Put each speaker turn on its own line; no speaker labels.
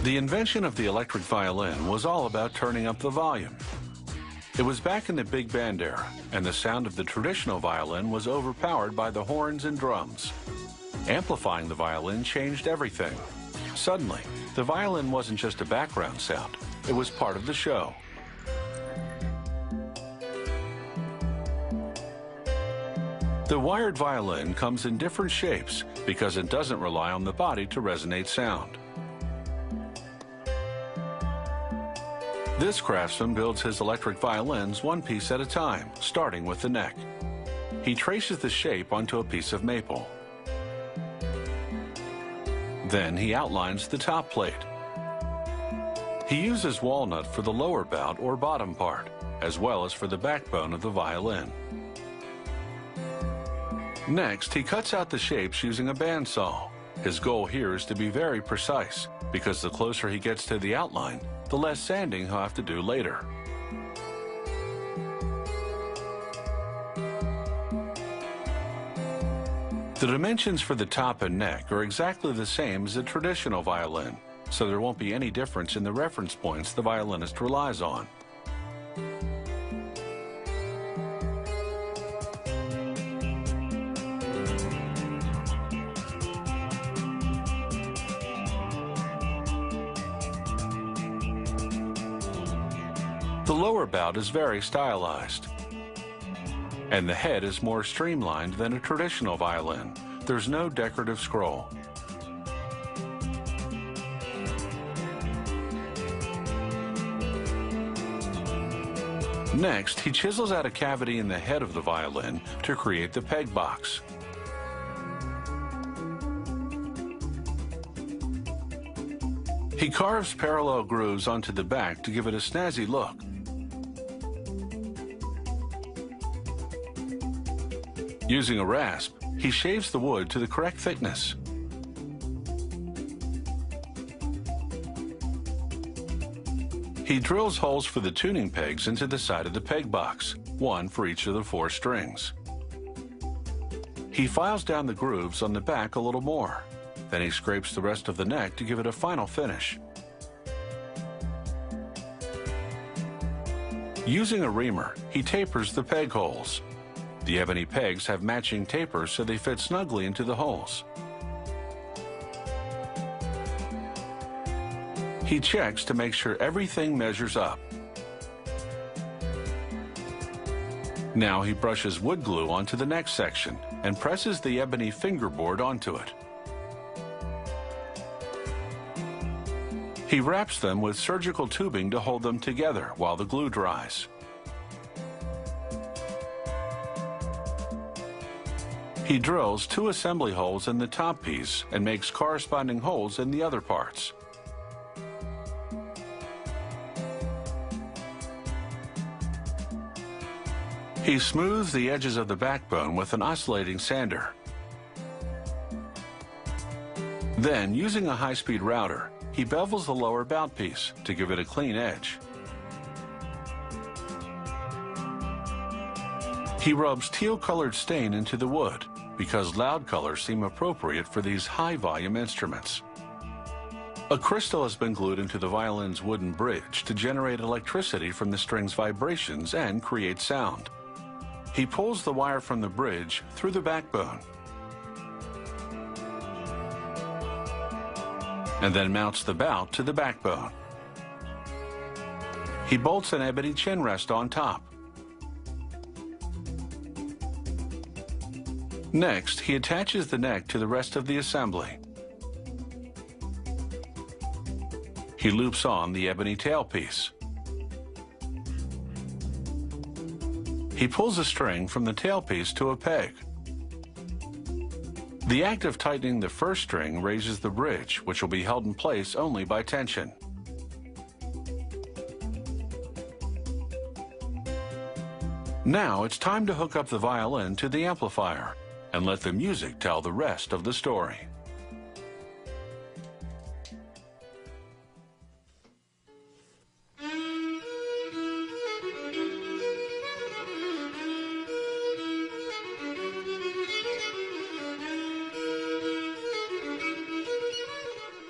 The invention of the electric violin was all about turning up the volume. It was back in the big band era, and the sound of the traditional violin was overpowered by the horns and drums. Amplifying the violin changed everything. Suddenly, the violin wasn't just a background sound, it was part of the show. The wired violin comes in different shapes because it doesn't rely on the body to resonate sound. This craftsman builds his electric violins one piece at a time, starting with the neck. He traces the shape onto a piece of maple. Then he outlines the top plate. He uses walnut for the lower bout or bottom part, as well as for the backbone of the violin. Next, he cuts out the shapes using a bandsaw. His goal here is to be very precise, because the closer he gets to the outline, the less sanding he'll have to do later. The dimensions for the top and neck are exactly the same as a traditional violin, so there won't be any difference in the reference points the violinist relies on. The lower bout is very stylized, and the head is more streamlined than a traditional violin. There's no decorative scroll. Next, he chisels out a cavity in the head of the violin to create the peg box. He carves parallel grooves onto the back to give it a snazzy look. Using a rasp, he shaves the wood to the correct thickness. He drills holes for the tuning pegs into the side of the peg box, one for each of the 4 strings. He files down the grooves on the back a little more. Then he scrapes the rest of the neck to give it a final finish. Using a reamer, he tapers the peg holes. The ebony pegs have matching tapers so they fit snugly into the holes. He checks to make sure everything measures up. Now he brushes wood glue onto the next section and presses the ebony fingerboard onto it. He wraps them with surgical tubing to hold them together while the glue dries. He drills 2 assembly holes in the top piece and makes corresponding holes in the other parts. He smooths the edges of the backbone with an oscillating sander. Then, using a high-speed router, he bevels the lower bout piece to give it a clean edge. He rubs teal-colored stain into the wood because loud colors seem appropriate for these high-volume instruments. A crystal has been glued into the violin's wooden bridge to generate electricity from the string's vibrations and create sound. He pulls the wire from the bridge through the backbone and then mounts the bout to the backbone. He bolts an ebony chin rest on top. Next, he attaches the neck to the rest of the assembly. He loops on the ebony tailpiece. He pulls a string from the tailpiece to a peg. The act of tightening the first string raises the bridge, which will be held in place only by tension. Now it's time to hook up the violin to the amplifier and let the music tell the rest of the story.